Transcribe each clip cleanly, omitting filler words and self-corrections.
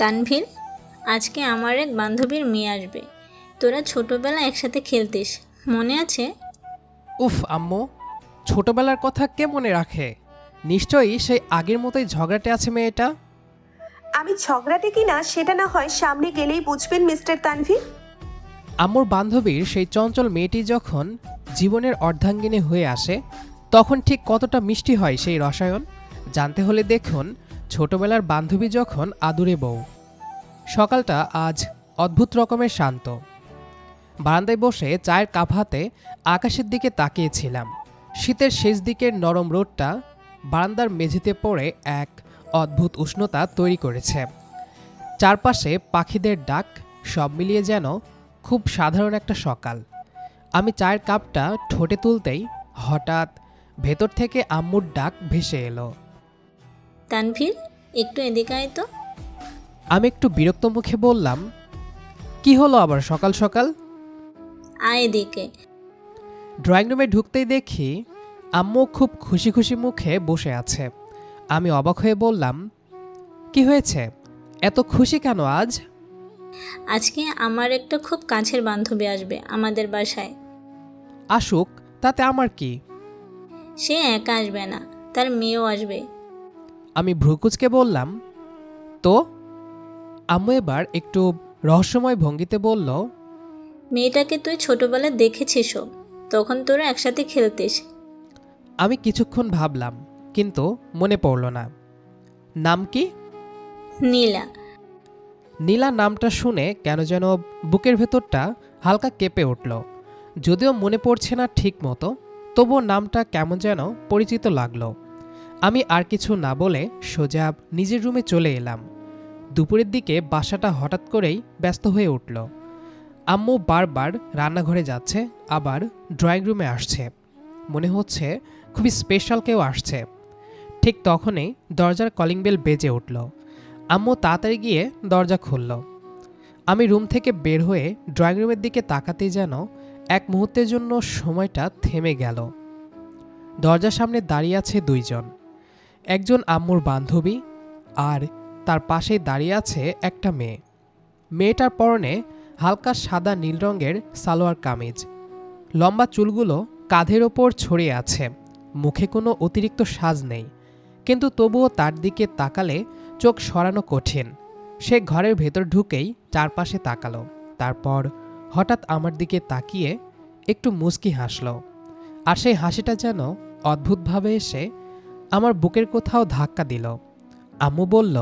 তানভীর, আজকে আমার এক বান্ধবীর মেয়ে আসবে। তোরা ছোটবেলায় একসাথে খেলতিস, মনে আছে? উফ আম্মু, ছোটবেলার কথা কে মনে রাখে? নিশ্চয়ই সেই আগের মতোই ঝগড়াটে আছে মেয়েটা। আমি ঝগড়াটে কিনা সেটা না হয় সামনে গেলেই বুঝবেন মিস্টার তানভীর। আম্মুর বান্ধবীর সেই চঞ্চল মেয়েটি যখন জীবনের অর্ধাঙ্গিনী হয়ে আসে, তখন ঠিক কতটা মিষ্টি হয় সেই রসায়ন জানতে হলে দেখুন ছোটবেলার বান্ধবী যখন আদুরে বউ। সকালটা আজ অদ্ভুত রকমের শান্ত। বারান্দায় বসে চায়ের কাপ হাতে আকাশের দিকে তাকিয়েছিলাম। শীতের শেষ দিকের নরম রোদটা বারান্দার মেঝেতে পড়ে এক অদ্ভুত উষ্ণতা তৈরি করেছে। চারপাশে পাখিদের ডাক, সব মিলিয়ে যেন খুব সাধারণ একটা সকাল। আমি চায়ের কাপটা ঠোঁটে তুলতেই হঠাৎ ভেতর থেকে আম্মুর ডাক ভেসে এলো। তানভীর, একটু এদিকে আয় তো। আমি একটু বিরক্ত মুখে বললাম, কি হলো আবার সকাল সকাল? আয় এদিকে। ড্রয়িং রুমে ঢুকতেই দেখি আম্মু খুব খুশি খুশি মুখে বসে আছে। আমি অবাক হয়ে বললাম, কি হয়েছে, এত খুশি কেন আজ? আজকে আমার একটা খুব কাছের বান্ধবী আসবে আমাদের বাসায়। আসুক, তাতে আমার কি? সে একা আসবে না, তার মেয়েও আসবে। আমি ভ্রুকুচকে বললাম, তো? আম্মু এবার একটু রহস্যময় ভঙ্গিতে বলল, মেয়েটাকে তুই ছোটবেলায় দেখেছিস, তখন তোরা একসাথে খেলতিস। আমি কিছুক্ষণ ভাবলাম, কিন্তু মনে পড়ল না। নাম কি? নীলা। নীলা নামটা শুনে কেন যেন বুকের ভেতরটা হালকা কেঁপে উঠল। যদিও মনে পড়ছে না ঠিক মতো, তবুও নামটা কেমন যেন পরিচিত লাগলো। আমি আর কিছু না বলে সোজা নিজের রুমে চলে এলাম। দুপুরের দিকে বাসাটা হঠাৎ করেই ব্যস্ত হয়ে উঠল। আম্মু বারবার রান্নাঘরে যাচ্ছে, আবার ড্রয়িং রুমে আসছে। মনে হচ্ছে খুবই স্পেশাল কেউ আসছে। ঠিক তখনই দরজার কলিং বেল বেজে উঠল। আম্মু তাড়াতাড়ি গিয়ে দরজা খুলল। আমি রুম থেকে বের হয়ে ড্রয়িং রুমের দিকে তাকাতেই যেন এক মুহূর্তের জন্য সময়টা থেমে গেল। দরজার সামনে দাঁড়িয়ে আছে দুইজন। একজন আম্মুর বান্ধবী, আর তার পাশেই দাঁড়িয়ে আছে একটা মেয়ে। মেয়েটার পরনে হালকা সাদা নীল রঙের সালোয়ার কামিজ। লম্বা চুলগুলো কাঁধের ওপর ছড়িয়ে আছে। মুখে কোনো অতিরিক্ত সাজ নেই, কিন্তু তবুও তার দিকে তাকালে চোখ সরানো কঠিন। সে ঘরের ভেতর ঢুকেই চারপাশে তাকালো, তারপর হঠাৎ আমার দিকে তাকিয়ে একটু মুচকি হাসল। আর সেই হাসিটা যেন অদ্ভুতভাবে এসে আমার বুকের কোথাও ধাক্কা দিল। আম্মু বলল,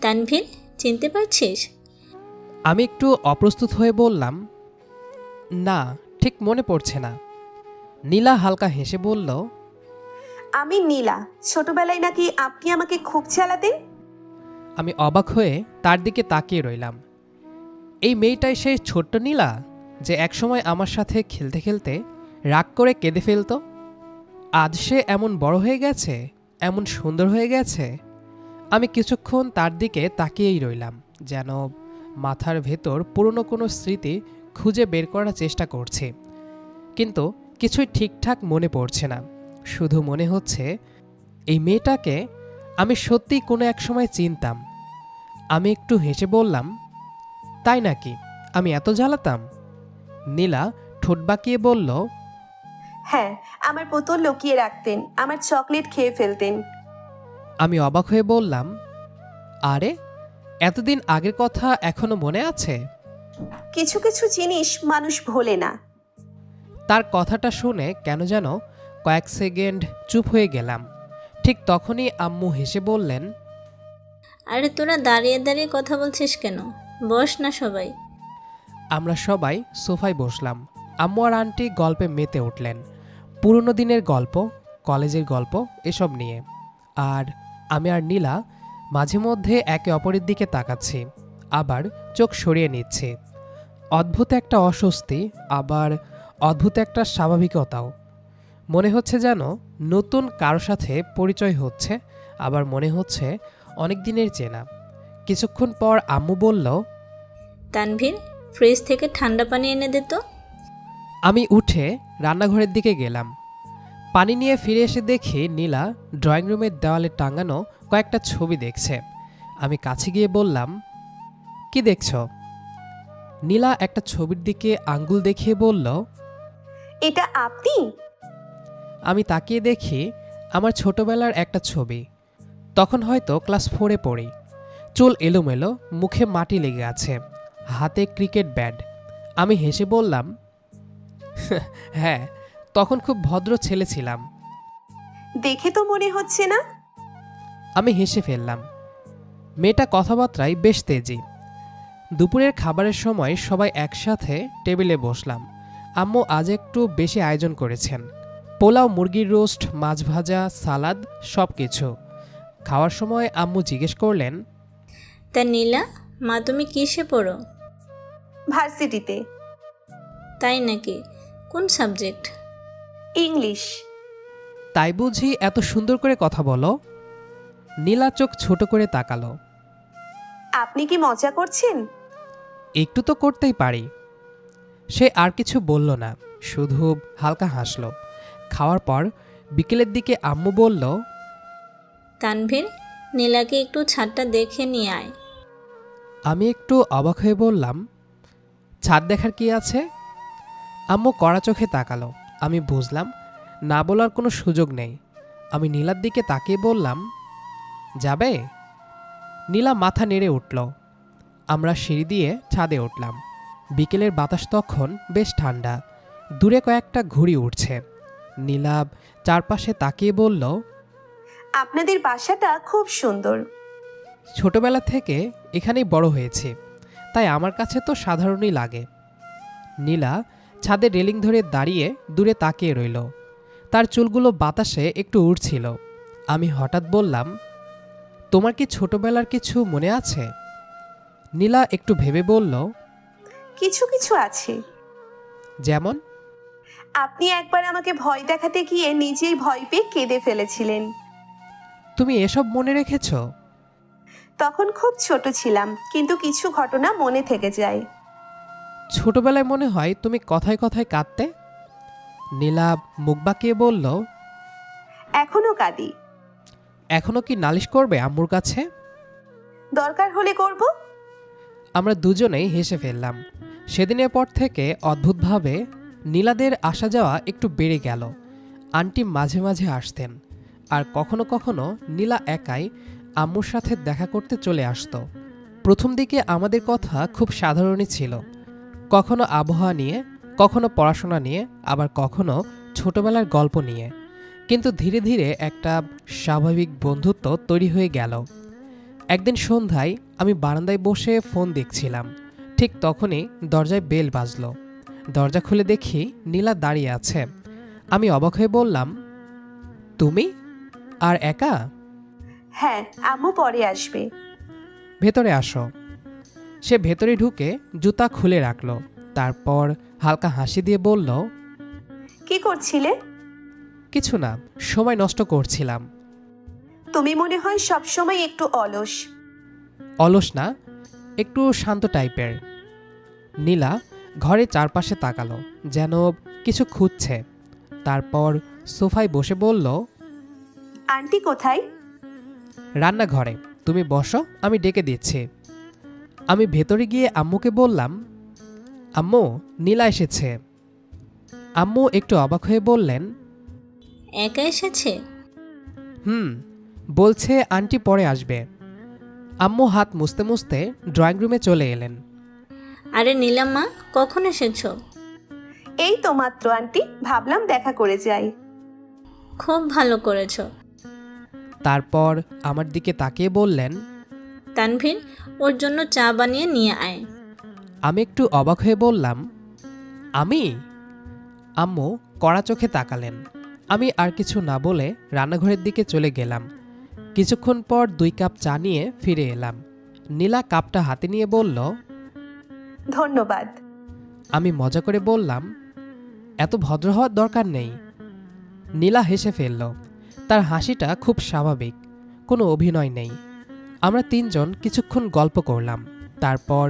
তানভীর, চিনতে পারছিস? আমি একটু অপ্রস্তুত হয়ে বললাম, না, ঠিক মনে পড়ছে না। নীলা হালকা হেসে বলল, আমি নীলা। ছোটবেলায় নাকি আপনি আমাকে খুব চালাতেন? আমি অবাক হয়ে তার দিকে তাকিয়ে রইলাম। এই মেয়েটাই সেই ছোট্ট নীলা যে একসময় আমার সাথে খেলতে খেলতে রাগ করে কেঁদে ফেলতো। আজ সে এমন বড় হয়ে গেছে, এমন সুন্দর হয়ে গেছে। আমি কিছুক্ষণ তার দিকে তাকিয়েই রইলাম, যেন মাথার ভেতর পুরনো কোনো স্মৃতি খুঁজে বের করার চেষ্টা করছি। কিন্তু কিছুই ঠিকঠাক মনে পড়ছে না। শুধু মনে হচ্ছে এই মেয়েটাকে আমি সত্যিই কোনো এক সময় চিনতাম। আমি একটু হেসে বললাম, তাই নাকি? আমি এত জ্বালাতাম? নীলা ঠোঁট বাঁকিয়ে বলল, হ্যাঁ, আমার বোতল লুকিয়ে রাখতেন, আমার চকলেট খেয়ে ফেলতেন। আমি অবাক হয়ে বললাম, আরে, এতদিন আগের কথা এখনো মনে আছে? কিছু কিছু জিনিস মানুষ ভোলে না। তার কথাটা শুনে কেন যেন কয়েক সেকেন্ড চুপ হয়ে গেলাম। ঠিক তখনই আম্মু হেসে বললেন, আরে তোরা দাঁড়িয়ে দাঁড়িয়ে কথা বলছিস কেন? বস না সবাই। আমরা সবাই সোফায় বসলাম। আম্মু আর আন্টি গল্পে মেতে উঠলেন, পুরনো দিনের গল্প, কলেজের গল্প, এসব নিয়ে। আর আমি আর নীলা মাঝে মধ্যে একে অপরের দিকে তাকাচ্ছি, আবার চোখ সরিয়ে নিচ্ছি। অদ্ভুত একটা অস্বস্তি, আবার অদ্ভুত একটা স্বাভাবিকতাও। মনে হচ্ছে যেন নতুন কারো সাথে পরিচয় হচ্ছে, আবার মনে হচ্ছে অনেক দিনের চেনা। কিছুক্ষণ পর আম্মু বলল, তানভীর, ফ্রিজ থেকে ঠান্ডা পানি এনে দে তো। আমি উঠে রান্নাঘরের দিকে গেলাম। পানি নিয়ে ফিরে এসে দেখি নীলা ড্রয়িং রুমের দেওয়ালে টাঙানো কয়েকটা ছবি দেখছে। আমি কাছে গিয়ে বললাম, কি দেখছ? নীলা একটা ছবির দিকে আঙ্গুল দেখিয়ে বলল, এটা আপনি? আমি তাকিয়ে দেখি আমার ছোটবেলার একটা ছবি। তখন হয়তো ক্লাস 4-এ পড়ি। চুল এলোমেলো, মুখে মাটি লেগে আছে, হাতে ক্রিকেট ব্যাট। আমি হেসে বললাম, হ্যাঁ, তখন খুব ভদ্র ছেলে ছিলাম। দেখে তো মনে হচ্ছে না। আমি হেসে ফেললাম। মেয়েটা কথাবার্তায় বেশ তেজি। দুপুরের খাবারের সময় সবাই একসাথে টেবিলে বসলাম। আম্মু আজ একটু বেশি আয়োজন করেছেন। পোলাও, মুরগির রোস্ট, মাছ ভাজা, সালাদ, সব কিছু। খাওয়ার সময় আম্মু জিজ্ঞেস করলেন, তা নীলা, মা তুমি কিসে পড়ো? ভার্সিটিতে। তাই নাকি? কোন সাবজেক্ট? ইংলিশ। তাই বুঝি এত সুন্দর করে কথা বলো? নীলা চোখ ছোট করে তাকালো। আপনি কি মজা করছেন? একটু তো করতেই পারি। সে আর কিছু বলল না, শুধু হালকা হাসল। খাওয়ার পর বিকেলের দিকে আম্মু বলল, তানভীর, নীলাকে একটু ছাদটা দেখে নিয়ে আয়। আমি একটু অবাক হয়ে বললাম, ছাদ দেখার কি আছে? আম্মু কড়া চোখে তাকালো। আমি বুঝলাম না বলার কোনো সুযোগ নেই। আমি নীলার দিকে তাকিয়ে বললাম, যাবে? নীলা মাথা নেড়ে উঠল। আমরা সিঁড়ি দিয়ে ছাদে উঠলাম। বিকেলের বাতাস তখন বেশ ঠান্ডা। দূরে কয়েকটা ঘুড়ি উঠছে। নীলা চারপাশে তাকিয়ে বলল, আপনাদের বাসাটা খুব সুন্দর। ছোটবেলা থেকে এখানেই বড় হয়েছি, তাই আমার কাছে তো সাধারণই লাগে। নীলা ছাদে রেলিং ধরে দাঁড়িয়ে দূরে তাকিয়ে রইল। তার চুলগুলো বাতাসে একটু উড়ছিল। আমি হঠাৎ বললাম, তোমার কি ছোটবেলার কিছু মনে আছে? নীলা একটু ভেবে বলল, কিছু কিছু আছে। যেমন? আপনি একবার আমাকে ভয় দেখাতে গিয়ে নিজেই ভয় পেয়ে কেঁদে ফেলেছিলেন। তুমি এসব মনে রেখেছ? তখন খুব ছোট ছিলাম, কিন্তু কিছু ঘটনা মনে থেকে যায়। ছোটবেলায় মনে হয় তুমি কথায় কথায় কাঁদতে। নীলা মুখ বাঁকিয়ে বলল, এখনো কাঁদি। এখনো কি নালিশ করবে আম্মুর কাছে? দরকার হলে করব। আমরা দুজনেই হেসে ফেললাম। সেদিনের পর থেকে অদ্ভুতভাবে নীলাদের আসা যাওয়া একটু বেড়ে গেল। আন্টি মাঝে মাঝে আসতেন, আর কখনো কখনো নীলা একাই আম্মুর সাথে দেখা করতে চলে আসতো। প্রথম দিকে আমাদের কথা খুব সাধারণই ছিল, কখনো আবহাওয়া নিয়ে, কখনো পড়াশোনা নিয়ে, আবার কখনো ছোটবেলার গল্প নিয়ে। কিন্তু ধীরে ধীরে একটা স্বাভাবিক বন্ধুত্ব তৈরি হয়ে গেল। একদিন সন্ধ্যায় আমি বারান্দায় বসে ফোন দেখছিলাম। ঠিক তখনই দরজায় বেল বাজলো। দরজা খুলে দেখি নীলা দাঁড়িয়ে আছে। আমি অবাক হয়ে বললাম, তুমি? আর একা? হ্যাঁ, আম্মু পরে আসবে। ভেতরে আসো। সে ভেতরে ঢুকে জুতা খুলে রাখলো। তারপর হালকা হাসি দিয়ে বলল, কি করছিলে? কিছু না, সময় নষ্ট করছিলাম। তুমি মনে হয় সবসময় একটু অলস। অলস না, একটু শান্ত টাইপের। নীলা ঘরে চারপাশে তাকালো, যেন কিছু খুঁজছে। তারপর সোফায় বসে বলল, আন্টি কোথায়? রান্নাঘরে। তুমি বসো, আমি ডেকে দিচ্ছি। আমি ভেতরে গিয়ে আম্মুকে বললাম, আম্মু, নীলা এসেছে। আম্মু একটু অবাক হয়ে বললেন, একা এসেছে? বলছে আন্টি পরে আসবে। আম্মু হাত মুছতে মুছতে ড্রয়িং রুমে চলে এলেন। আরে নীলাম্মা, কখন এসেছো? এই তো মাত্র আন্টি, ভাবলাম দেখা করে যাই। খুব ভালো করেছো। তারপর আমার দিকে তাকিয়ে বললেন, তানভীর, ওর জন্য চা বানিয়ে নিয়ে আয়। আমি একটু অবাক হয়ে বললাম, আমি? আম্মু কড়া চোখে তাকালেন। আমি আর কিছু না বলে রান্নাঘরের দিকে চলে গেলাম। কিছুক্ষণ পর 2 কাপ চা নিয়ে ফিরে এলাম। নীলা কাপটা হাতে নিয়ে বলল, ধন্যবাদ। আমি মজা করে বললাম, এত ভদ্র হওয়ার দরকার নেই। নীলা হেসে ফেলল। তার হাসিটা খুব স্বাভাবিক, কোনো অভিনয় নেই। আমরা 3 জন কিছুক্ষণ গল্প করলাম। তারপর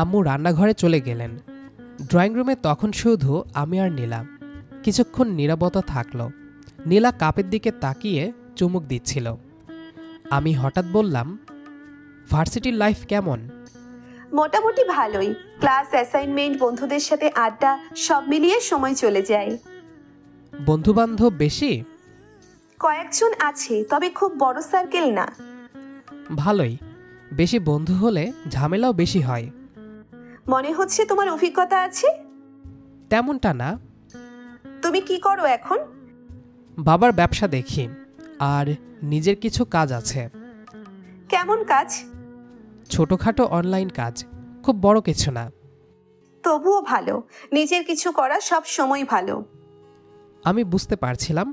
আম্মু রান্নাঘরে চলে গেলেন। ড্রয়িং রুমে তখন শুধু আমি আর নীলা। কিছুক্ষণ নীরবতা থাকলো। নীলা কাপের দিকে তাকিয়ে চুমুক দিচ্ছিল। আমি হঠাৎ বললাম, ভার্সিটির লাইফ কেমন? মোটামুটি ভালোই। ক্লাস, অ্যাসাইনমেন্ট, বন্ধুদের সাথে আড্ডা, সব মিলিয়ে সময় চলে যায়। বন্ধুবান্ধব বেশি? কয়েকজন আছে, তবে খুব বড় সার্কেল না। ভালোই। বেশি বন্ধু হলে ঝামেলাও বেশি হয়। মনে হচ্ছে তোমার অভিজ্ঞতা আছে। তেমনটা না। তুমি কি করো এখন? বাবার ব্যবসা দেখি, আর নিজের কিছু কাজ আছে। কেমন কাজ? ছোটোখাটো অনলাইন কাজ, খুব বড় কিছু না। তবুও ভালো, নিজের কিছু করা সব সময় ভালো। আমি বুঝতে পারছিলাম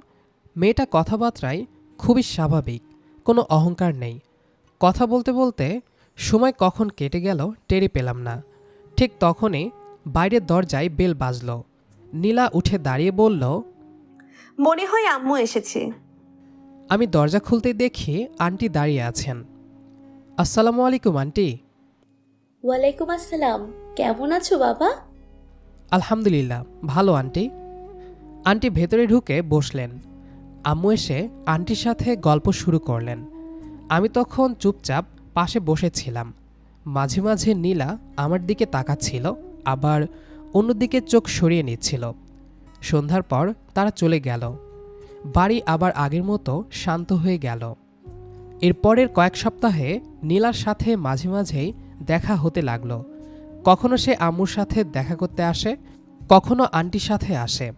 মেয়েটা কথাবার্তায় খুবই স্বাভাবিক, কোনো অহংকার নেই। কথা বলতে বলতে সময় কখন কেটে গেল টেরই পেলাম না। ঠিক তখনই বাইরের দরজায় বেল বাজল। নীলা উঠে দাঁড়িয়ে বলল, মনে হয় আম্মু এসেছে। আমি দরজা খুলতেই দেখি আন্টি দাঁড়িয়ে আছেন। আসসালামু আলাইকুম আন্টি। ওয়ালাইকুম আসসালাম। কেমন আছো বাবা? আলহামদুলিল্লাহ ভালো আন্টি। আন্টি ভেতরে ঢুকে বসলেন। আম্মু এসে আন্টির সাথে গল্প শুরু করলেন। আমি তখন চুপচাপ পাশে বসেছিলাম। মাঝে মাঝে নীলা আমার দিকে তাকাচ্ছিল, আবার অন্যদিকে চোখ সরিয়ে নিচ্ছিল। সন্ধ্যার পর তারা চলে গেল। বাড়ি আবার আগের মতো শান্ত হয়ে গেল। এরপরের কয়েক সপ্তাহে নীলার সাথে মাঝে মাঝেই দেখা হতে লাগলো। কখনো সে আম্মুর সাথে দেখা করতে আসে, কখনো আন্টির সাথে আসে।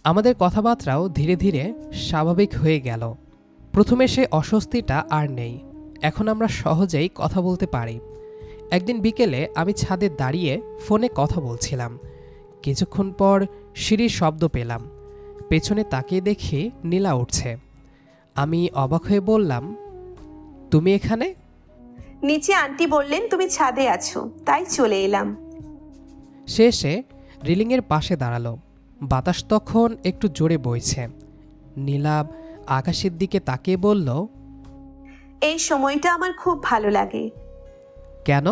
আমাদের কথাবার্তাও ধীরে ধীরে স্বাভাবিক হয়ে গেল। প্রথমে সে অস্বস্তিটা আর নেই। এখন আমরা সহজেই কথা বলতে পারি। একদিন বিকেলে আমি ছাদে দাঁড়িয়ে ফোনে কথা বলছিলাম। কিছুক্ষণ পর সিঁড়ির শব্দ পেলাম। পেছনে তাকিয়ে দেখি নীলা উঠছে। আমি অবাক হয়ে বললাম, তুমি এখানে? নিচে আন্টি বললেন তুমি ছাদে আছো, তাই চলে এলাম। সে এসে রেলিংয়ের পাশে দাঁড়ালো। বাতাস তখন একটু জোরে বইছে। নীলা আকাশের দিকে তাকিয়ে বলল, এই সময়টা আমার খুব ভালো লাগে। কেন?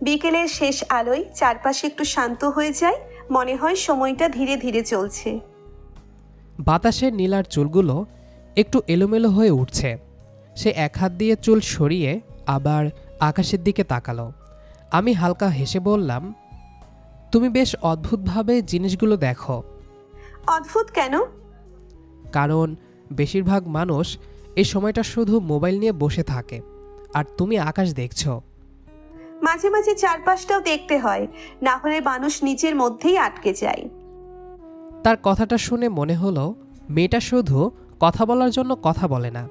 বিকেলের শেষ আলোয় চারপাশে একটু শান্ত হয়ে যায়, মনে হয় সময়টা ধীরে ধীরে চলছে। বাতাসে নীলার চুলগুলো একটু এলোমেলো হয়ে উঠছে। সে এক হাত দিয়ে চুল সরিয়ে আবার আকাশের দিকে তাকালো। আমি হালকা হেসে বললাম, তুমি বেশ অদ্ভুতভাবে জিনিসগুলো দেখো। অদ্ভুত কেন? কারণ বেশিরভাগ মানুষ এই সময়টা শুধু মোবাইল নিয়ে বসে থাকে, আর তুমি আকাশ দেখছো। মাঝে মাঝে চারপাশটাও দেখতে হয়, না হলে মানুষ নিজের মধ্যেই আটকে যায়। তার কথাটা শুনে মনে হলো মেয়েটা শুধু কথা বলার জন্য কথা বলে না,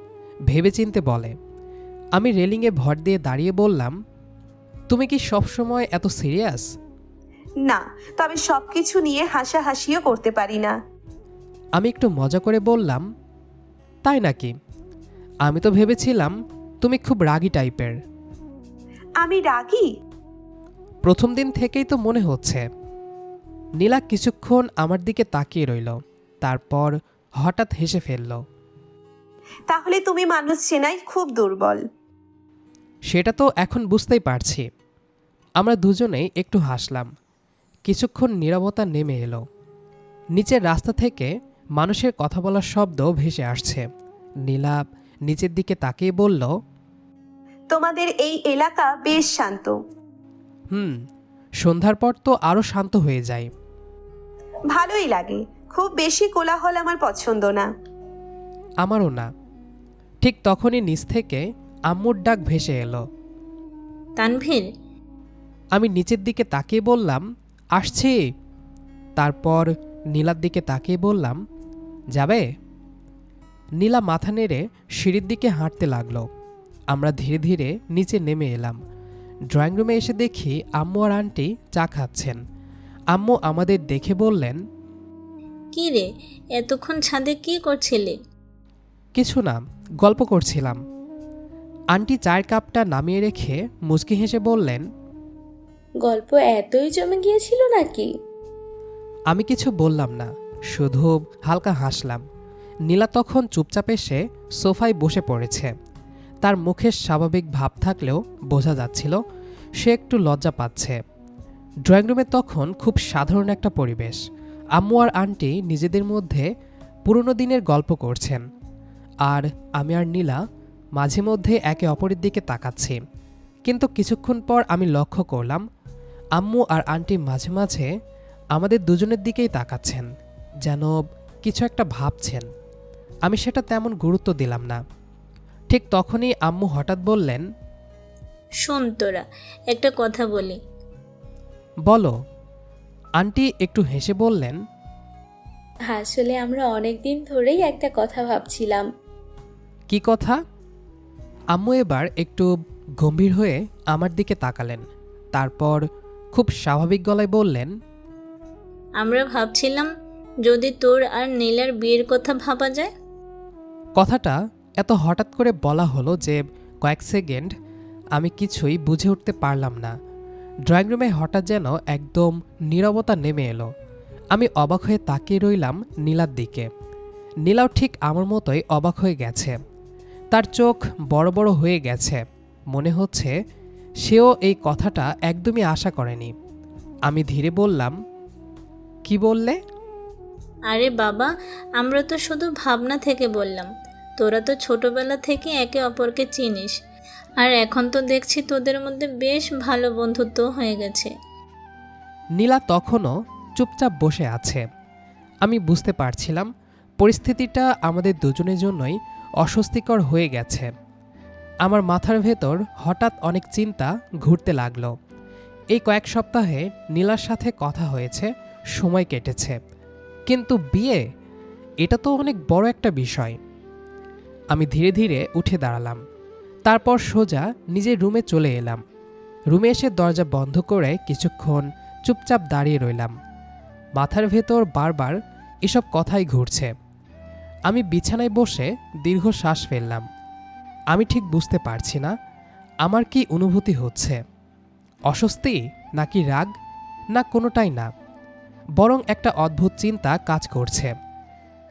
ভেবেচিন্তে বলে। আমি রেলিংয়ে ভর দিয়ে দাঁড়িয়ে বললাম, তুমি কি সবসময় এত সিরিয়াস? না, তবে সবকিছু নিয়ে হাসাহাসিও করতে পারি না। আমি একটু মজা করে বললাম, তাই নাকি? আমি তো ভেবেছিলাম তুমি খুব রাগী টাইপের। আমি রাগী? প্রথম দিন থেকেই তো মনে হচ্ছে। নীলা কিছুক্ষণ আমার দিকে তাকিয়ে রইল, তারপর হঠাৎ হেসে ফেলল। তাহলে তুমি মানুষ চেনাই খুব দুর্বল। সেটা তো এখন বুঝতেই পারছি। আমরা দুজনেই একটু হাসলাম। কিছুক্ষণ নীরবতা নেমে এলো। নিচের রাস্তা থেকে মানুষের কথা বলার শব্দ ভেসে আসছে। নীলা নিচের দিকে তাকিয়ে বলল, তোমাদের এই এলাকা বেশ শান্ত। সন্ধ্যার পর তো আরও শান্ত হয়ে যায়। ভালোই লাগে, খুব বেশি কোলাহল আমার পছন্দ না। আমারও না। ঠিক তখনই নিচ থেকে আম্মুর ডাক ভেসে এলো। তানভীর, আমি নিচের দিকে তাকিয়ে বললাম, আসছি। তারপর নীলার দিকে তাকিয়ে বললাম, যাবে? নীলা মাথা নেড়ে সিঁড়ির দিকে হাঁটতে লাগলো। আমরা ধীরে ধীরে নিচে নেমে এলাম। ড্রয়িং রুমে এসে দেখি আম্মু আর আন্টি চা খাচ্ছেন। আম্মু আমাদের দেখে বললেন, কি রে, এতক্ষণ ছাদে কি করছিলি? কিছু না, গল্প করছিলাম। আন্টি চায়ের কাপটা নামিয়ে রেখে মুচকি হেসে বললেন, গল্প এতই জমে গিয়েছিল নাকি? আমি কিছু বললাম না, শুধু হালকা হাসলাম। নীলা তখন চুপচাপ এসে সোফায় বসে পড়েছে। তার মুখের স্বাভাবিক ভাব থাকলেও বোঝা যাচ্ছিল সে একটু লজ্জা পাচ্ছে। ড্রয়িং রুমে তখন খুব সাধারণ একটা পরিবেশ। আম্মু আর আন্টি নিজেদের মধ্যে পুরনো দিনের গল্প করছেন, আর আমি আর নীলা মাঝে মধ্যে একে অপরের দিকে তাকাচ্ছি, কিন্তু কিছুক্ষণ পর আমি লক্ষ্য করলাম আম্মু আর আন্টি মাঝে মাঝে আমাদের দুজনের দিকেই তাকাচ্ছেন, যেন কিছু একটা ভাবছেন। আমি সেটা তেমন গুরুত্ব দিলাম না। ঠিক তখনই আম্মু হঠাৎ বললেন, শোন তোরা, একটা কথা বলি। বলো। আন্টি একটু হেসে বললেন, আসলে আমরা অনেক দিন ধরেই একটা কথা ভাবছিলাম। কি কথা? আম্মু এবার একটু গম্ভীর হয়ে আমার দিকে তাকালেন, তারপর খুব স্বাভাবিক গলায় বললেন, আমরা ভাবছিলাম যদি তোর আর নীলার বিয়ের কথা ভাবা যায়। কথাটা এত হঠাৎ করে বলা হলো যে কয়েক সেকেন্ড আমি কিছুই বুঝে উঠতে পারলাম না। ড্রয়িং রুমে হঠাৎ যেন একদম নীরবতা নেমে এলো। আমি অবাক হয়ে তাকিয়ে রইলাম নীলার দিকে। নীলাও ঠিক আমার মতোই অবাক হয়ে গেছে। তার চোখ বড় বড় হয়ে গেছে, মনে হচ্ছে সেও এই কথাটা একদমই আশা করেনি। আমি ধীরে বললাম, কি বললে? আরে বাবা, আমরা তো শুধু ভাবনা থেকে বললাম। তোরা তো ছোটবেলা থেকে একে অপরকে চিনিস, আর এখন তো দেখছি তোদের মধ্যে বেশ ভালো বন্ধুত্ব হয়ে গেছে। নীলা তখনও চুপচাপ বসে আছে। আমি বুঝতে পারছিলাম পরিস্থিতিটা আমাদের দুজনের জন্যই অস্বস্তিকর হয়ে গেছে। আমার মাথার ভেতর হঠাৎ অনেক চিন্তা ঘুরতে লাগলো। এই কয়েক সপ্তাহে নীলার সাথে কথা হয়েছে, সময় কেটেছে, কিন্তু বিয়ে, এটা তো অনেক বড় একটা বিষয়। আমি ধীরে ধীরে উঠে দাঁড়ালাম, তারপর সোজা নিজের রুমে চলে এলাম। রুমে এসে দরজা বন্ধ করে কিছুক্ষণ চুপচাপ দাঁড়িয়ে রইলাম। মাথার ভেতর বারবার এসব কথাই ঘুরছে। আমি বিছানায় বসে দীর্ঘ শ্বাস ফেললাম। আমি ঠিক বুঝতে পারছি না আমার কি অনুভূতি হচ্ছে, অস্বস্তি নাকি রাগ, না কোনোটাই না, বরং একটা অদ্ভুত চিন্তা কাজ করছে।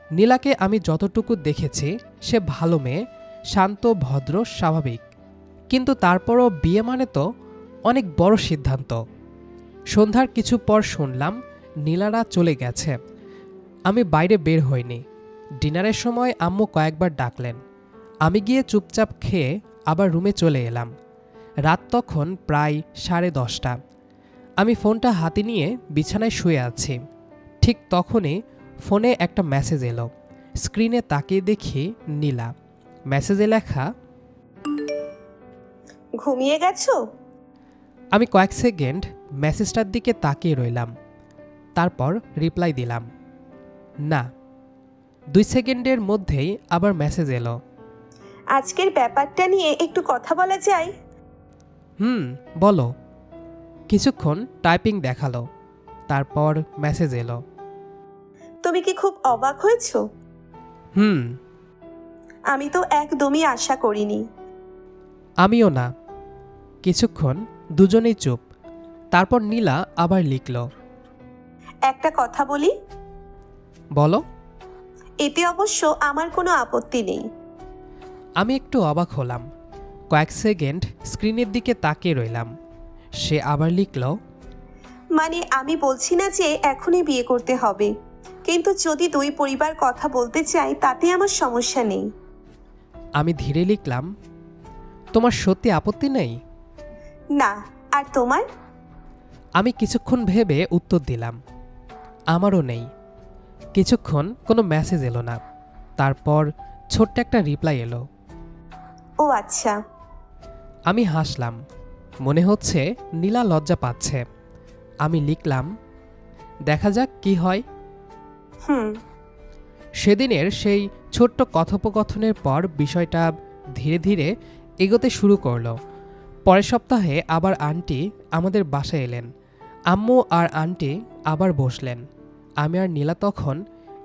নীলাকে আমি যতটুকু দেখেছি সে ভালো মেয়ে, শান্ত, ভদ্র, স্বাভাবিক, কিন্তু তারপরও বিয়ে মানে তো অনেক বড় সিদ্ধান্ত। সন্ধ্যার কিছু পর শুনলাম নীলারা চলে গেছে। আমি বাইরে বের হইনি। ডিনারের সময় আম্মু কয়েকবার ডাকলেন। আমি গিয়ে চুপচাপ খেয়ে আবার রুমে চলে এলাম। রাত তখন প্রায় 10:30। আমি ফোনটা হাতে নিয়ে বিছানায় শুয়ে আছি। ঠিক তখনই ফোনে একটা মেসেজ এলো। স্ক্রিনে তাকিয়ে দেখি নীলা। মেসেজে লেখা, ঘুমিয়ে গেছো? আমি কয়েক সেকেন্ড মেসেজটার দিকে তাকিয়ে রইলাম, তারপর রিপ্লাই দিলাম, না। 2 সেকেন্ডের মধ্যেই আবার মেসেজ এলো, আজকের ব্যাপারটা নিয়ে একটু কথা বলা যায়? বলো। কিছুক্ষণ টাইপিং দেখালো, তারপর মেসেজ এলো, তুমি কি খুব অবাক হয়েছো? আমি তো একদমই আশা করিনি। আমিও না। কিছুক্ষণ দুজনেই চুপ, তারপর নীলা আবার লিখল, একটা কথা বলি? বলো। এতে অবশ্য আমার কোনো আপত্তি নেই। আমি একটু অবাক হলাম। কয়েক সেকেন্ড স্ক্রিনের দিকে তাকিয়ে রইলাম। সে আবার লিখল, মানে আমি বলছি না যে এখনই বিয়ে করতে হবে, কিন্তু যদি দুই পরিবার কথা বলতে চায় তাতে আমার সমস্যা নেই। আমি ধীরে লিখলাম, তোমার সত্যি আপত্তি নেই? না। আর তোমার? আমি কিছুক্ষণ ভেবে উত্তর দিলাম, আমারও নেই। কিছুক্ষণ কোনো মেসেজ এলো না, তারপর ছোট্ট একটা রিপ্লাই এলো, ও আচ্ছা। আমি হাসলাম। মনে হচ্ছে নীলা লজ্জা পাচ্ছে। আমি লিখলাম, দেখা যাক কি হয়। সেদিনের সেই ছোট্ট কথোপকথনের পর বিষয়টা ধীরে ধীরে এগোতে শুরু করলো। পরের সপ্তাহে আবার আন্টি আমাদের বাসায় এলেন। আম্মু আর আন্টি আবার বসলেন। আমি আর নীলা তখন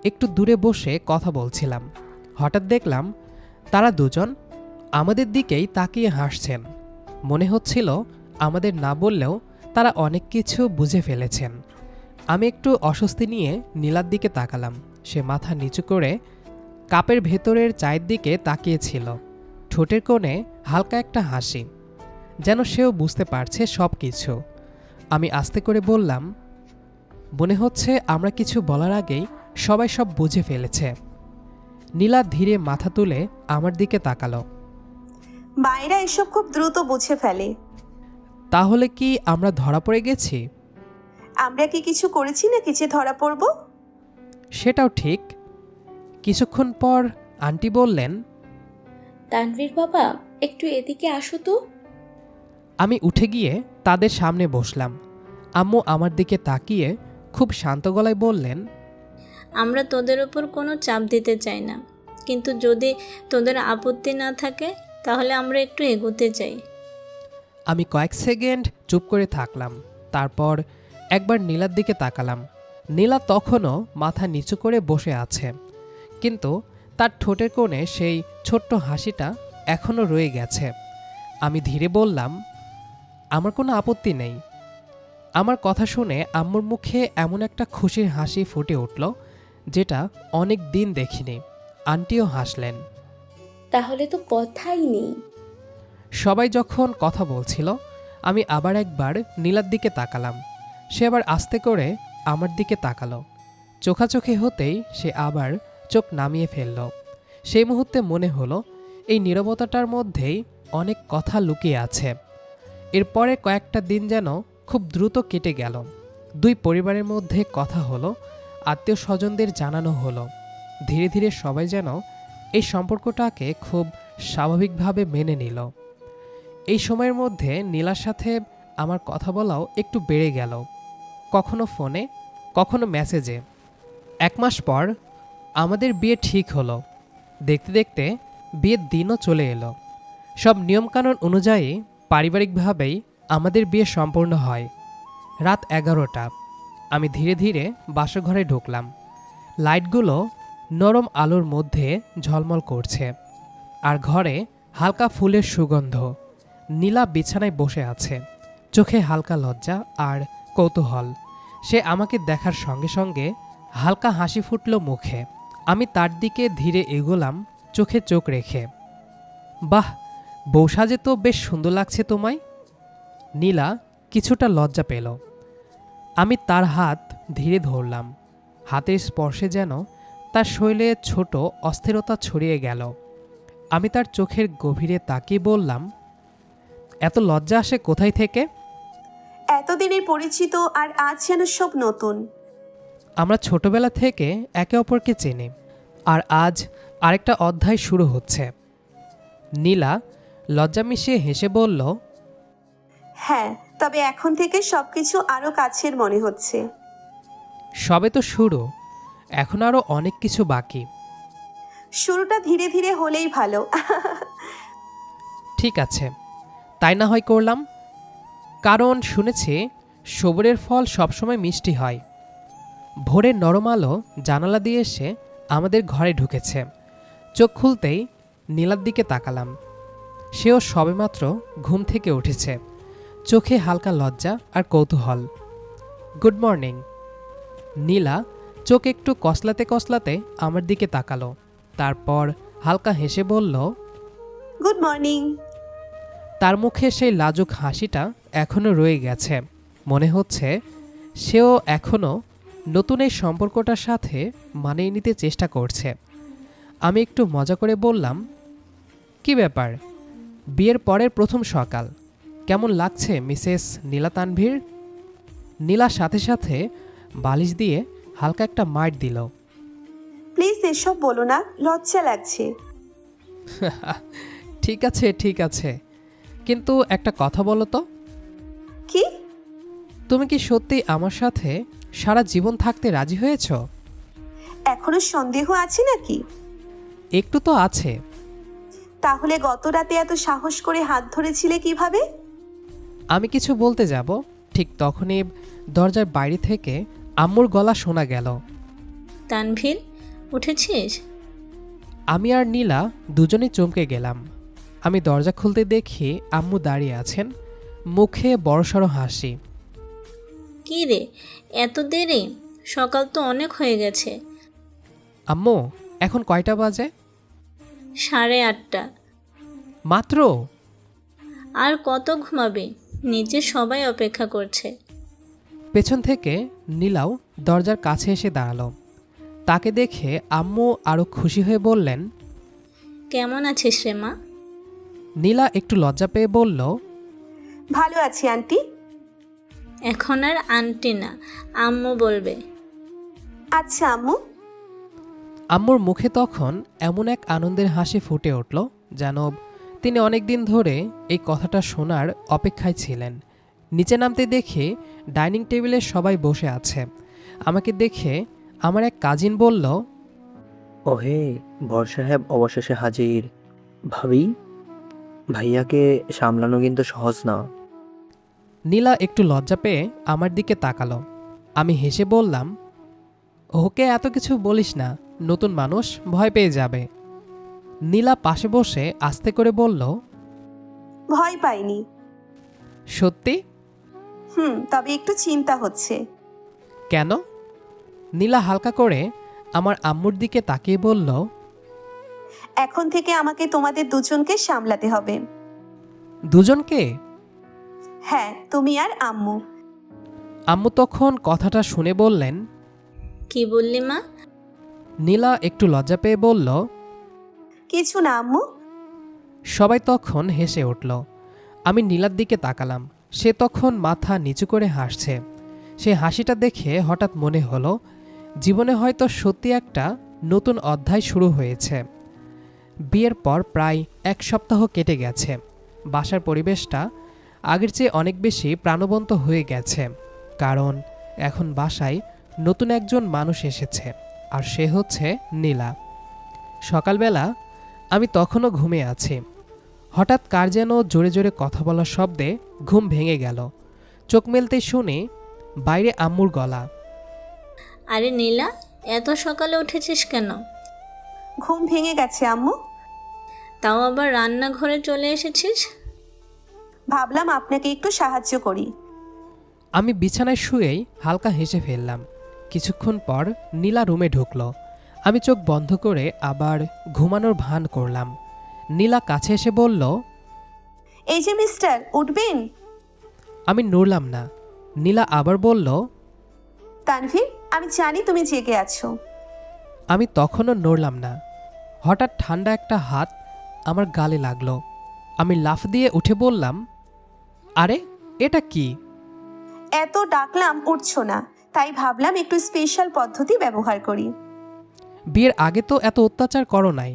একটু দূরে বসে কথা বলছিলাম। হঠাৎ দেখলাম তারা দুজন আমাদের দিকেই তাকিয়ে হাসছেন। মনে হচ্ছিল আমাদের না বললেও তারা অনেক কিছু বুঝে ফেলেছেন। আমি একটু অস্বস্তি নিয়ে নীলার দিকে তাকালাম। সে মাথা নিচু করে কাপের ভেতরের চায়ের দিকে তাকিয়েছিল। ঠোঁটের কোণে হালকা একটা হাসি, যেন সেও বুঝতে পারছে সব কিছু। আমি আস্তে করে বললাম, মনে হচ্ছে আমরা কিছু বলার আগেই সবাই সব বুঝে ফেলেছে। নীলা ধীরে মাথা তুলে আমার দিকে তাকালো। মায়েরা এসব খুব দ্রুত বুঝে ফেলে। তাহলে কি আমরা ধরা পড়ে গেছি? আমরা কি কিছু করেছি নাকি যে ধরা পড়ব? সেটাও ঠিক। কিছুক্ষণ পর আন্টি বললেন, তানভীর বাবা, একটু এদিকে আসো তো। আমি উঠে গিয়ে তাদের সামনে বসলাম। আম্মু আমার দিকে তাকিয়ে খুব শান্ত গলায় বললেন, আমরা তোদের ওপর কোনো চাপ দিতে চাই না, কিন্তু যদি তোদের আপত্তি না থাকে তাহলে আমরা একটু এগোতে চাই। আমি কয়েক সেকেন্ড চুপ করে থাকলাম। তারপর একবার নীলার দিকে তাকালাম। নীলা তখনও মাথা নিচু করে বসে আছে, কিন্তু তার ঠোঁটের কোণে সেই ছোট্ট হাসিটা এখনও রয়ে গেছে। আমি ধীরে বললাম, আমার কোনো আপত্তি নেই। আমার কথা শুনে আম্মুর মুখে এমন একটা খুশির হাসি ফুটে উঠল যেটা অনেক দিন দেখিনি। আন্টিও হাসলেন। তাহলে তো কথাই নেই। সবাই যখন কথা বলছিল, আমি আবার একবার নীলার দিকে তাকালাম। সে আবার আস্তে করে আমার দিকে তাকালো। চোখাচোখি হতেই সে আবার চোখ নামিয়ে ফেলল। সেই মুহূর্তে মনে হলো এই নীরবতাটার মধ্যেই অনেক কথা লুকিয়ে আছে। এরপরে কয়েকটা দিন যেন খুব দ্রুত কেটে গেল। দুই পরিবারের মধ্যে কথা হলো, আত্মীয় স্বজনদের জানানো হলো। ধীরে ধীরে সবাই যেন এই সম্পর্কটাকে খুব স্বাভাবিকভাবে মেনে নিল। এই সময়ের মধ্যে নীলার সাথে আমার কথা বলাও একটু বেড়ে গেল, কখনো ফোনে, কখনো মেসেজে। 1 মাস পর আমাদের বিয়ে ঠিক হলো। দেখতে দেখতে বিয়ের দিনও চলে এলো। সব নিয়মকানুন অনুযায়ী পারিবারিকভাবেই আমাদের বিয়ে সম্পূর্ণ হয়। রাত 11টা। আমি ধীরে ধীরে বাসঘরে ঢুকলাম। লাইটগুলো নরম আলোর মধ্যে ঝলমল করছে, আর ঘরে হালকা ফুলের সুগন্ধ। নীলা বিছানায় বসে আছে, চোখে হালকা লজ্জা আর কৌতূহল। সে আমাকে দেখার সঙ্গে সঙ্গে হালকা হাসি ফুটল মুখে। আমি তার দিকে ধীরে এগোলাম, চোখে চোখ রেখে। বাহ, বউ সাজে তো বেশ সুন্দর লাগছে তোমায়। নীলা কিছুটা লজ্জা পেল। আমি তার হাত ধীরে ধরলাম। হাতের স্পর্শে যেন তার শরীরে ছোট অস্থিরতা ছড়িয়ে গেল। আমি তার চোখের গভীরে তাকিয়ে বললাম, এত লজ্জা আসে কোথায় থেকে? এতদিনের পরিচিত আর আজ যেন সব নতুন। আমরা ছোটবেলা থেকে একে অপরকে চিনি, আর আজ আরেকটা অধ্যায় শুরু হচ্ছে। নীলা লজ্জা মিশিয়ে হেসে বলল, হ্যাঁ, তবে এখন থেকে সবকিছু আরো কাছের মনে হচ্ছে। সবে তো শুরু, এখন আরও অনেক কিছু বাকি। শুরুটা ধীরে ধীরে হলেই ভালো। ঠিক আছে, তাই না হয় করলাম। কারণ শুনেছি সবুরের ফল সবসময় মিষ্টি হয়। ভোরের নরম আলো জানালা দিয়ে এসে আমাদের ঘরে ঢুকেছে। চোখ খুলতেই নীলার দিকে তাকালাম। সেও সবেমাত্র ঘুম থেকে উঠেছে, চোখে হালকা লজ্জা আর কৌতূহল। Good morning. নীলা চোখ একটু কসলাতে কসলাতে আমার দিকে তাকালো, তারপর হালকা হেসে বলল, গুড মর্নিং। তার মুখে সেই লাজুক হাসিটা এখনও রয়ে গেছে। মনে হচ্ছে সেও এখনও নতুন এই সম্পর্কটার সাথে মানিয়ে নিতে চেষ্টা করছে। আমি একটু মজা করে বললাম, কি ব্যাপার, বিয়ের পরের প্রথম সকাল, কেমন লাগছে মিসেস নীলা তানভীর? নীলা সাথে সাথে বালিশ দিয়ে হালকা একটা মাইট দিল। প্লিজ এসব বলো না, লজ্জা লাগছে। ঠিক আছে ঠিক আছে, কিন্তু একটা কথা বলো তো, কি? তুমি কি সত্যি আমার সাথে সারা জীবন থাকতে রাজি হয়েছ? এখনো সন্দেহ আছে নাকি? একটু তো আছে। তাহলে গত রাতে এত সাহস করে হাত ধরেছিলে কিভাবে? আমি কিছু বলতে যাব, ঠিক তখনই দরজার বাইরে থেকে আম্মুর গলা শোনা গেল। তানভীর, উঠেছিস? আমি আর নীলা দুজনেই চমকে গেলাম। আমি দরজা খুলতে দেখি আম্মু দাঁড়িয়ে আছেন, মুখে বড়সড় হাসি। কী রে, এত দেরি? সকাল তো অনেক হয়ে গেছে। আম্মু, এখন কয়টা বাজে? 8:30। মাত্র? আর কত ঘুমাবি? নিচে সবাই অপেক্ষা করছে। পেছন থেকে নীলাও দরজার কাছে এসে দাঁড়ালো। তাকে দেখে আম্মু আরও খুশি হয়ে বললেন, কেমন আছিস রে মা? নীলা একটু লজ্জা পেয়ে বলল, ভালো আছি আন্টি। এখন আর আন্টি না, আম্মু বলবে। আচ্ছা আম্মু। আম্মুর মুখে তখন এমন এক আনন্দের হাসি ফুটে উঠল যেন তিনি অনেক দিন ধরে এই কথাটা শোনার অপেক্ষায় ছিলেন। নিচে নামতে দেখে ডাইনিং টেবিলে সবাই বসে আছে। আমাকে দেখে আমার এক কাজিন বলল, ওহে, বর সাহেব অবশেষে হাজির। ভাবি, ভাইয়াকে সামলানো কিন্তু সহজ না। নীলা একটু লজ্জা পেয়ে আমার দিকে তাকালো। আমি হেসে বললাম, ওকে এত কিছু বলিস না, নতুন মানুষ, ভয় পেয়ে যাবে। নীলা পাশে বসে আস্তে করে বলল, ভয় পাইনি। সত্যি? তবে একটু চিন্তা হচ্ছে। কেন? নীলা হালকা করে আমার আম্মুর দিকে তাকিয়ে বলল, এখন থেকে আমাকে তোমাদের দুজনকে সামলাতে হবে। দুজনকে? হ্যাঁ, তুমি আর আম্মু। আম্মু তখন কথাটা শুনে বললেন, কি বললি মা? নীলা একটু লজ্জা পেয়ে বলল, কিছু না আম্মু। সবাই তখন হেসে উঠল। আমি নীলার দিকে তাকালাম। সে তখন মাথা নিচু করে হাসছে। সে হাসিটা দেখে হঠাৎ মনে হলো জীবনে হয়তো সত্যি একটা নতুন অধ্যায় শুরু হয়েছে। বিয়ের পর প্রায় 1 সপ্তাহ কেটে গেছে। বাসার পরিবেশটা আগের চেয়ে অনেক বেশি প্রাণবন্ত হয়ে গেছে, কারণ এখন বাসায় নতুন একজন মানুষ এসেছে, আর সে হচ্ছে নীলা। সকালবেলা আমি তখনও ঘুমিয়ে আছি। হঠাৎ কার যেন জোরে জোরে কথা বলার শব্দে ঘুম ভেঙে গেল। চোখ মেলতেই শুনি বাইরে আম্মুর গলা। আরে নীলা, এত সকালে উঠেছিস কেন? ঘুম ভেঙে গেছে আম্মু। তাও আবার রান্নাঘরে চলে এসেছিস? ভাবলাম আপনাকে একটু সাহায্য করি। আমি বিছানায় শুয়েই হালকা হেসে ফেললাম। কিছুক্ষণ পর নীলা রুমে ঢুকল। আমি চোখ বন্ধ করে আবার ঘুমানোর ভান করলাম। নীলা কাছে এসে বলল, এই যে মিস্টার, উঠবেন? আমি নড়লাম না। নীলা আবার বলল, তানভীর, আমি জানি তুমি জেগে আছো। আমি তখনও নড়লাম না। হঠাৎ ঠান্ডা একটা হাত আমার গালে লাগলো। আমি লাফ দিয়ে উঠে বললাম, আরে এটা কি? এত ডাকলাম উঠছো না, তাই ভাবলাম একটু স্পেশাল পদ্ধতি ব্যবহার করি। বিয়ের আগে তো এত অত্যাচার করো নাই।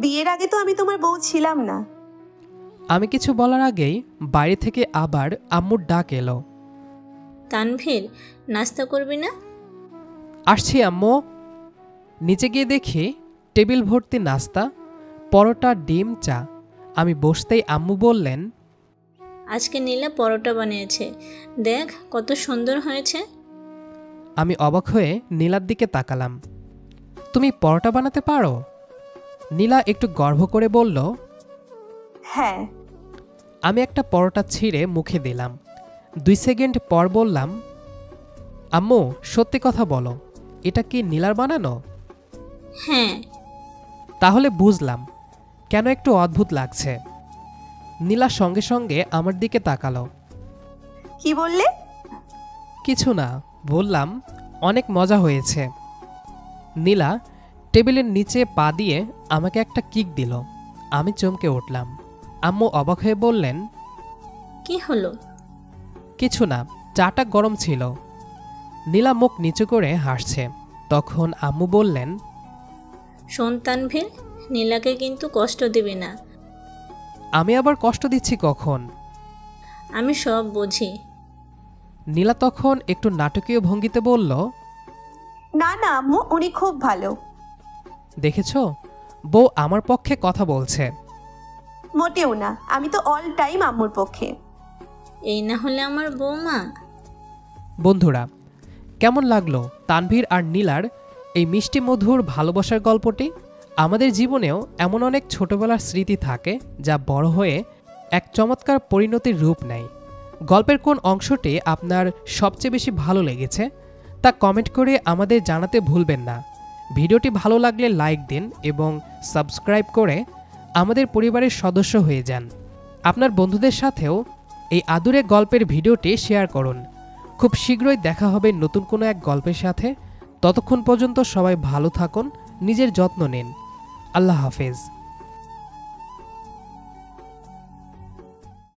বিয়ের আগে তো আমি তোমার বউ ছিলাম না। আমি কিছু বলার আগেই বাইরে থেকে আবার আম্মুর ডাক এলো। তানভীর, নাস্তা করবি না? আসছি আম্মু। নিচে গিয়ে দেখি টেবিল ভর্তি নাস্তা, পরোটা, ডিম, চা। আমি বসতেই আম্মু বললেন, আজকে নীলা পরোটা বানিয়েছে, দেখ কত সুন্দর হয়েছে। আমি অবাক হয়ে নীলার দিকে তাকালাম। তুমি পরোটা বানাতে পারো? নীলা একটু গর্ব করে বলল, হ্যাঁ। আমি একটা পরোটা ছিঁড়ে মুখে দিলাম। 2 সেকেন্ড পর বললাম, আম্মু সত্যি কথা বলো, এটা কি নীলার বানানো? হ্যাঁ। তাহলে বুঝলাম কেন একটু অদ্ভুত লাগছে। নীলা সঙ্গে সঙ্গে আমার দিকে তাকালো। কি বললে? কিছু না, বললাম অনেক মজা হয়েছে। নীলা টেবিলের নিচে পা দিয়ে আমাকে একটা কিক দিল। আমি চমকে উঠলাম। আম্মু অবাক হয়ে বললেন, কি হলো? কিছু না, চাটা গরম ছিল। নীলা মুখ নিচু করে হাসছে। তখন আম্মু বললেন, শোন তানভীর, নীলাকে কিন্তু কষ্ট দিবি না। আমি আবার কষ্ট দিচ্ছি কখন? আমি সব বুঝি। নীলা তখন একটু নাটকীয় ভঙ্গিতে বলল, না না আম্মু, উনি খুব ভালো। দেখেছো, বউ আমার পক্ষে কথা বলছে। মোটেও না, আমি তো অল টাইম আম্মুর পক্ষে। এই না হলে আমার বৌমা। বন্ধুরা, কেমন লাগলো তানভীর আর নীলার এই মিষ্টি মধুর ভালোবাসার গল্পটি? আমাদের জীবনেও এমন অনেক ছোটবেলার স্মৃতি থাকে যা বড় হয়ে এক চমৎকার পরিণতির রূপ নেয়। গল্পের কোন অংশটি আপনার সবচেয়ে বেশি ভালো লেগেছে তা কমেন্ট করে আমাদের জানাতে ভুলবেন না। ভিডিওটি ভালো লাগলে লাইক দিন এবং সাবস্ক্রাইব করে আমাদের পরিবারের সদস্য হয়ে যান। আপনার বন্ধুদের সাথেও এই আদুরে গল্পের ভিডিওটি শেয়ার করুন। খুব শীঘ্রই দেখা হবে নতুন কোনো এক গল্পের সাথে। ততক্ষণ পর্যন্ত সবাই ভালো থাকুন, নিজের যত্ন নিন। আল্লাহ হাফেজ।